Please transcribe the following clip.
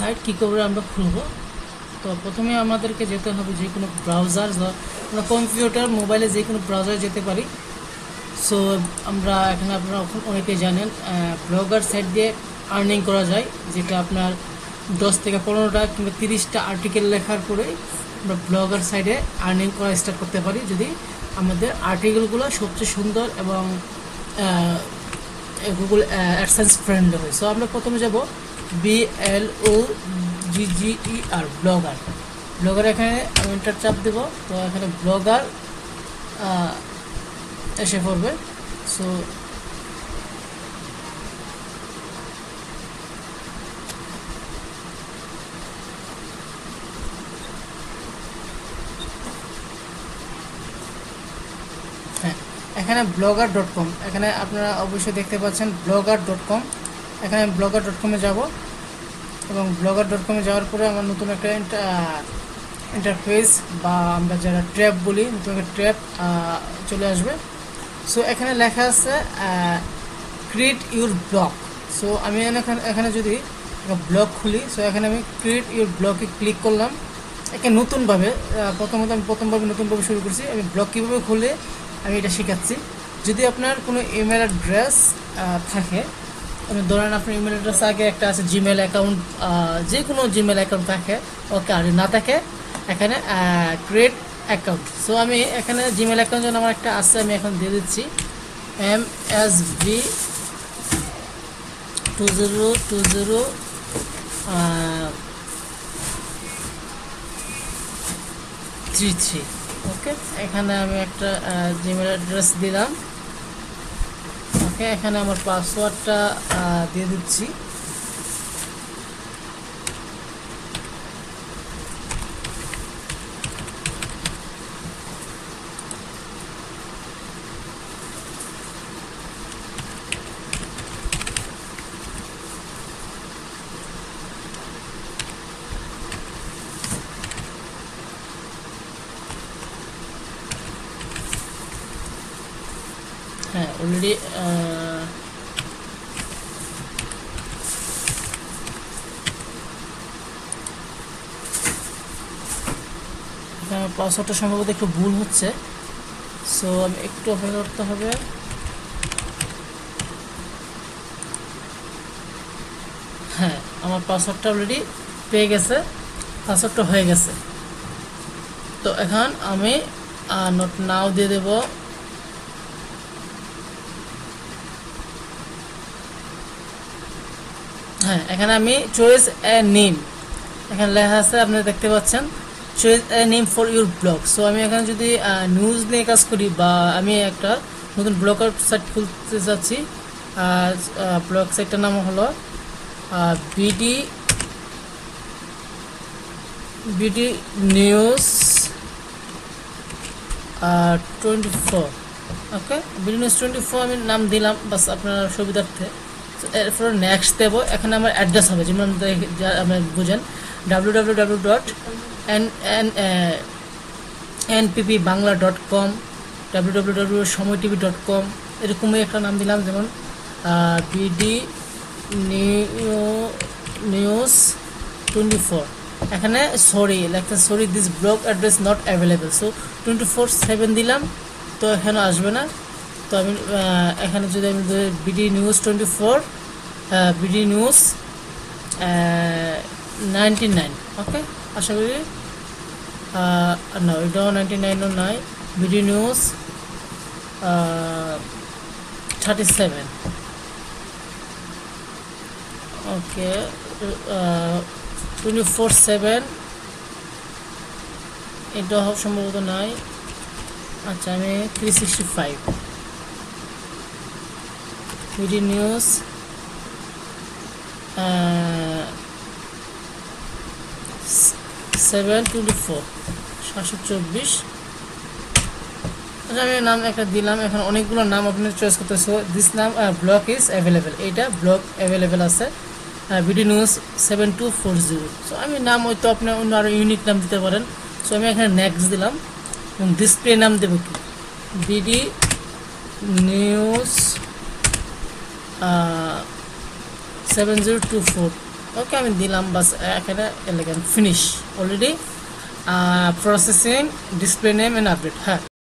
Site কী করে আমরা খুলব। তো প্রথমে আমাদেরকে যেতে হবে যে কোনো ব্রাউজার, আমরা কম্পিউটার মোবাইলে যে কোনো ব্রাউজারে যেতে পারি। সো আমরা এখানে আপনারা অনেকেই জানেন ব্লগার সাইট দিয়ে আর্নিং করা যায়, যেটা আপনার 10 থেকে 15টা কিংবা 30টা আর্টিকেল লেখার পরে আমরা ব্লগার সাইডে আর্নিং করা স্টার্ট করতে পারি, যদি আমাদের আর্টিকেলগুলো সবচেয়ে সুন্দর এবং গুগল অ্যাডসেন্স ফ্রেন্ডলি হয়। সো আমরা প্রথমে যাব BLOGGER ব্লগার। ব্লগার এখানে আমি এন্টার চাপ দেব, তো এখানে ব্লগার এসে পড়বে। সো হ্যাঁ, এখানে blogger.com, এখানে আপনারা অবশ্যই দেখতে পাচ্ছেন blogger.com। এখানে আমি blogger.com-এ যাব এবং blogger.com-এ যাওয়ার পরে আমার নতুন একটা ইন্টারফেস বা আমরা যারা ট্র্যাপ বলি, নতুন একটা ট্র্যাপ চলে আসবে। সো এখানে লেখা আছে ক্রিয়েট ইউর ব্লগ। সো আমি এখানে যদি একটা ব্লগ খুলি, সো এখানে আমি ক্রিয়েট ইউর ব্লগে ক্লিক করলাম। একে নতুনভাবে নতুনভাবে শুরু করছি। আমি ব্লগ কীভাবে খুলে আমি এটা শেখাচ্ছি। যদি আপনার কোনো ইমেল অ্যাড্রেস থাকে, আমি ধরেন আপনার ইমেল অ্যাড্রেস আগে একটা আছে জিমেল অ্যাকাউন্ট, যে কোনো জিমেল অ্যাকাউন্ট থাকে, ওকে, আর না থাকে এখানে ক্রিয়েট অ্যাকাউন্ট। সো আমি এখানে জিমেল অ্যাকাউন্ট যেন আমার একটা আছে, আমি এখন দিয়ে দিচ্ছি MSB202033। ওকে, এখানে আমি একটা জিমেল অ্যাড্রেস দিলাম। ওকে, এখানে আমার পাসওয়ার্ডটা দিয়ে দিচ্ছি। হ্যাঁ, অলরেডি পাসওয়ার্ডটা সম্ভবত একটু ভুল হচ্ছে। সো আমি একটু অপেক্ষা করতে হবে। হ্যাঁ, আমার পাসওয়ার্ডটা অলরেডি পেয়ে গেছে, পাসওয়ার্ডটা হয়ে গেছে। তো এখন আমি নট নাও দিয়ে দেব। হ্যাঁ, এখানে আমি চয়েস এ নেম, এখানে লেখা আছে আপনারা দেখতে পাচ্ছেন, choice a name for your blog. So আমি এখানে যদি নিউজ নিয়ে কাজ করি বা আমি একটা নতুন ব্লগার সাইট খুলতে চাচ্ছি, ব্লগ সাইটটার নাম হলো বিডি নিউজ 24। ওকে, বিডি নিউজ 24 আমি নাম দিলাম বাস আপনার সুবিধার্থে। এরপর নেক্সট দেবো। এখানে আমার অ্যাড্রেস হবে, যেমন আপনি বুঝেন www.nppbangla.com, www.সময়tv.com, এরকমই একটা নাম দিলাম, যেমন বিডি নিউজ 24। এখানে sorry this blog address not available. So 24/7 দিলাম, তো এখানে আসবে না। তো আমি এখানে যদি আমি বিডি নিউজ 24, বিডি নিউজ 99। ওকে, আশা করি না, এটাও 99ও নয়, বিডি নিউজ 37। ওকে, 24/7 এটা সম্ভবত নয়। আচ্ছা, আমি 365 বিডি নিউজ 724। আচ্ছা, আমি নাম একটা দিলাম। এখন অনেকগুলো নাম আপনি চয়েস করতেছে। দিস নাম ব্লক ইজ অ্যাভেলেবেল, এইটা ব্লক অ্যাভেলেবেল আছে বিডি নিউজ 7240। সো আমি নাম হয়তো আপনি অন্য আরও ইউনিক নাম দিতে পারেন। সো আমি এখানে নেক্সট দিলাম এবং ডিসপ্লে নাম দেবো কি বিডি নিউজ 7024। ওকে আমি দিলাম, বাস এখানে লিখেন finish already processing display name and update. হ্যাঁ